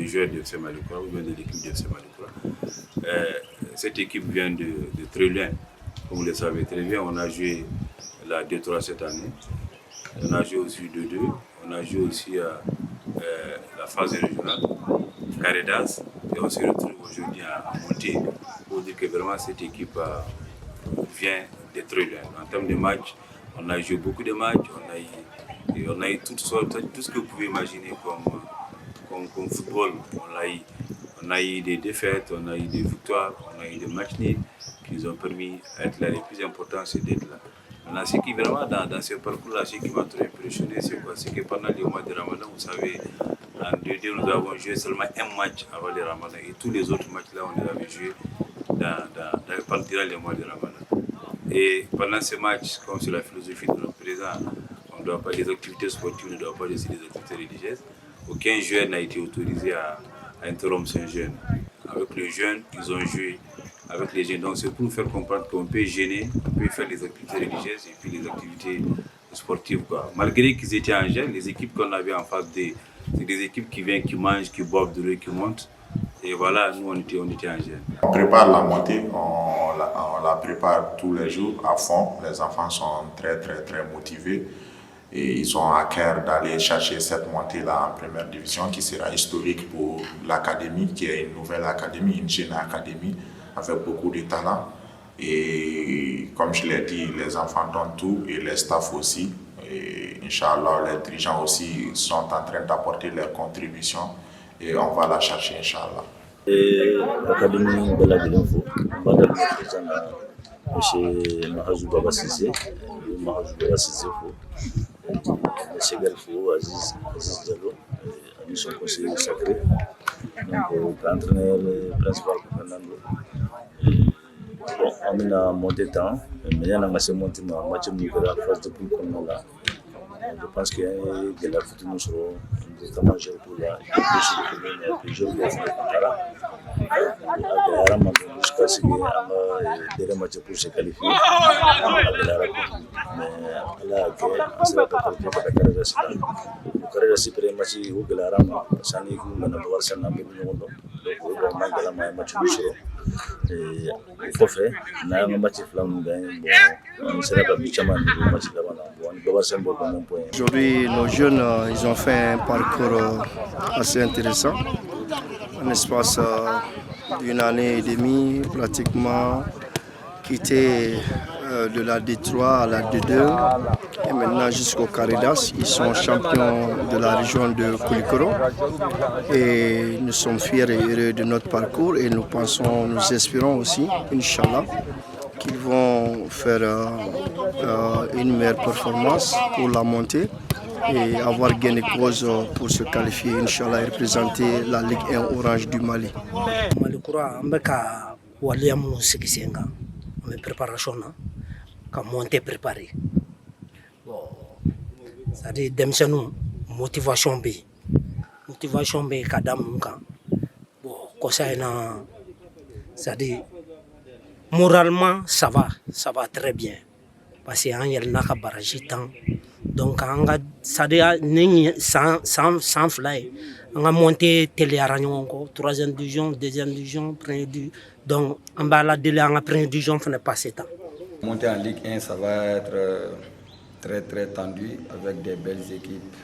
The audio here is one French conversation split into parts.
joueur de FC Malikoura ou bien de l'équipe de FC Malikoura. Cette équipe vient de très loin, comme vous le savez très bien. On a joué la 2-3 cette année. On a joué aussi 2-2. On a joué aussi la phase régionale, Caridas. Et on se retrouve aujourd'hui à monter pour dire que vraiment cette équipe vient de très loin. En termes de matchs, on a joué beaucoup de matchs. On a eu toutes sortes, tout ce que vous pouvez imaginer comme football. On a eu des défaites, on a eu des victoires, on a eu des matchs nuls qui nous ont permis d'être là. Le plus important, c'est d'être là. Maintenant, ce qui vraiment dans ce parcours-là, ce qui m'a trop impressionné, c'est quoi? C'est que pendant les mois de Ramadan, vous savez, en 2-2, nous avons joué seulement un match avant le Ramadan et tous les autres matchs-là, on les avait joués durant les mois de Ramadan. Et pendant ces matchs, comme c'est la philosophie de notre président, on ne doit pas des activités sportives, on ne doit pas des activités religieuses. Aucun jeune n'a été autorisé à interrompre ce jeune. Avec les jeunes, ils ont joué avec les jeunes. Donc c'est pour nous faire comprendre qu'on peut gêner, on peut faire les activités religieuses et puis les activités sportives. Quoi. Malgré qu'ils étaient en jeune, les équipes qu'on avait en face c'est des équipes qui viennent, qui mangent, qui boivent de l'eau, qui montent. Et voilà, nous on était en jeune. On prépare la montée, on la prépare tous les jours à fond. Les enfants sont très motivés. Et ils ont à cœur d'aller chercher cette montée-là en première division qui sera historique pour l'académie, qui est une nouvelle académie, une jeune académie avec beaucoup de talent. Et comme je l'ai dit, les enfants donnent tout et les staffs aussi. Et Inch'Allah, les dirigeants aussi sont en train d'apporter leur contribution et on va la chercher, Inch'Allah. L'académie de la Guinée-Fou, Madame la présidente, M. Mahazou Baba Sissé, M. Galfou, Aziz Diallo, nous sommes conseillers sacrés. Donc, l'entraîneur principal, Fernando. Bon, on a monté temps, mais il y a un match monté en match de la phase de poule comme là. Je pense qu'il y a de la future nous serons notamment gérer pour la plusieurs jusqu'à ce qu'il y ait des matchs pour se qualifier. Mais là, on sera pas qualifié pour la carrière nationale. La carrière nationale, match où que la rame, ça n'est qu'une bonne pouvoir, ça n'a pas de nom. Donc, on a la match nous serons. Et il faut faire, on a un match flamme, on sera pas bichaman le match là-bas. Aujourd'hui, nos jeunes, ils ont fait un parcours assez intéressant. En espace d'une année et demie, pratiquement quitté de la D3 à la D2 et maintenant jusqu'au Caridas. Ils sont champions de la région de Koulikoro et nous sommes fiers et heureux de notre parcours et nous espérons aussi, Inch'Allah, qu'ils vont faire une meilleure performance pour la montée et avoir gain de cause pour se qualifier, Inch'Allah, et représenter la Ligue 1 Orange du Mali. Malikoura, on a préparation, on monter préparé. Bon, c'est-à-dire motivation kadam bon, c'est-à-dire moralement ça va très bien parce que y a naka barrage temps donc c'est-à-dire sans fly on a monté télé encore 3e division 2e division 1er division donc on va la délai en première division fait passer temps. Monter en Ligue 1 ça va être très tendu avec des belles équipes.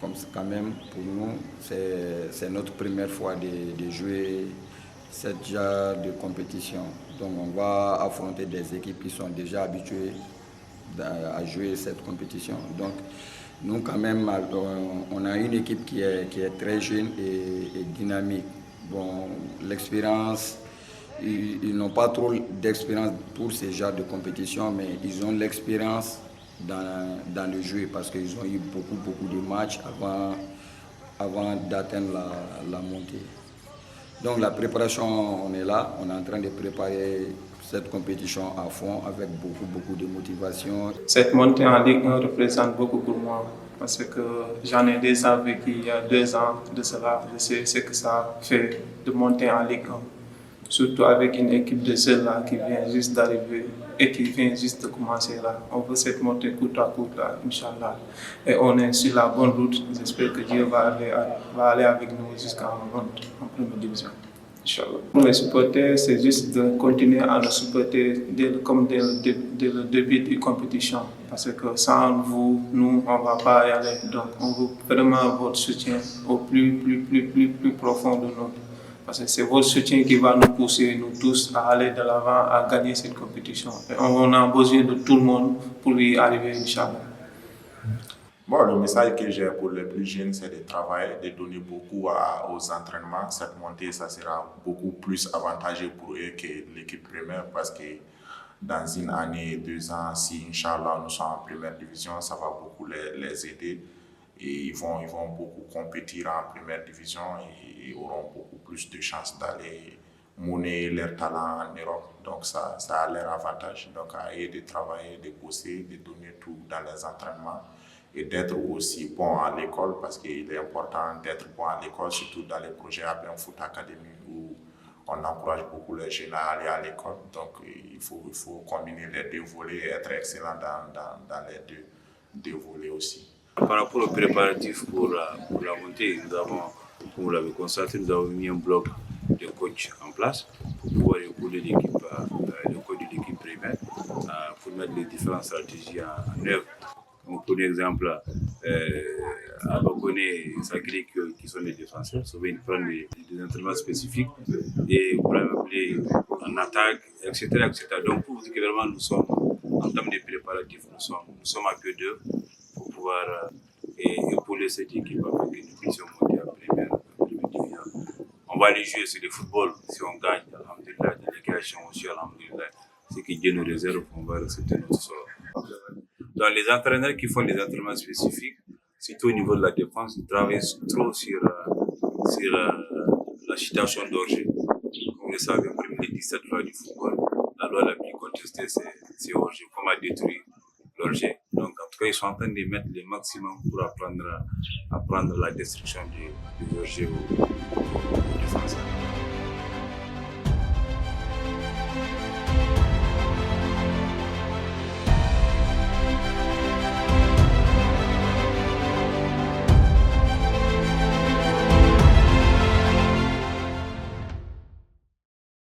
Comme quand même pour nous c'est notre première fois de jouer ce genre de compétition. Donc on va affronter des équipes qui sont déjà habituées à jouer cette compétition. Donc nous quand même on a une équipe qui est très jeune et dynamique. Bon, l'expérience, ils n'ont pas trop d'expérience pour ce genre de compétition, mais ils ont l'expérience dans le jeu parce qu'ils ont eu beaucoup de matchs avant d'atteindre la montée. Donc la préparation, on est là, on est en train de préparer cette compétition à fond avec beaucoup de motivation. Cette montée en Ligue 1 représente beaucoup pour moi parce que j'en ai déjà vécu il y a 2 ans de cela. Je sais ce que ça fait de monter en Ligue 1. surtout avec une équipe de jeunes là qui vient juste d'arriver et qui vient juste de commencer là. On veut cette montée coûte à coûte là, Inch'Allah. Et on est sur la bonne route. J'espère que Dieu va aller avec nous jusqu'en première division. Inch'Allah. Pour les supporters, c'est juste de continuer à nous supporter dès le début de la compétition. Parce que sans vous, nous, on ne va pas y aller. Donc, on veut vraiment votre soutien au plus profond de nous. Parce que c'est votre soutien qui va nous pousser, nous tous, à aller de l'avant, à gagner cette compétition. Et on a besoin de tout le monde pour y arriver, Inch'Allah. Bon, le message que j'ai pour les plus jeunes, c'est de travailler, de donner beaucoup aux entraînements. Cette montée, ça sera beaucoup plus avantageux pour eux que l'équipe première parce que dans une année, 2 ans, si Inch'Allah nous sommes en première division, ça va beaucoup les aider. Et ils vont beaucoup compétir en première division et auront beaucoup plus de chances d'aller monnaie leur talent en Europe. Donc ça a leur avantage. Donc à eux de travailler, de bosser, de donner tout dans les entraînements et d'être aussi bon à l'école parce qu'il est important d'être bon à l'école, surtout dans les projets Aben Foot Academy où on encourage beaucoup les jeunes à aller à l'école. Donc il faut combiner les deux volets et être excellent dans les deux volets aussi. Par rapport aux préparatifs pour la montée, nous avons, comme vous l'avez constaté, nous avons mis un bloc de coach en place pour pouvoir épauler l'équipe, le coach de l'équipe primaire pour mettre les différentes stratégies en œuvre. On connaît exemple à Bakone et Sakri qui sont les défenseurs. Souvent ils prennent des entraînements spécifiques et pour appeler en attaque, etc., etc. Donc pour vous dire que vraiment nous sommes en termes de préparatifs, nous sommes à peu d'œuvre pour pouvoir épauler cette équipe afin que nous puissions monter en première division. On va aller jouer sur le football. Si on gagne, alhamdulillah, de l'équation aussi, alhamdulillah, c'est que Dieu nous réserve, on va accepter notre sort. Donc les entraîneurs qui font des entraînements spécifiques, surtout au niveau de la défense, ils travaillent trop sur la situation d'Orgé. Comme vous le savez, parmi les 17 lois du football, la loi la plus contestée, c'est Orgé, comment détruire l'Orgé. Donc en tout cas, ils sont en train de mettre le maximum pour apprendre la destruction du Orgé aux défenseurs.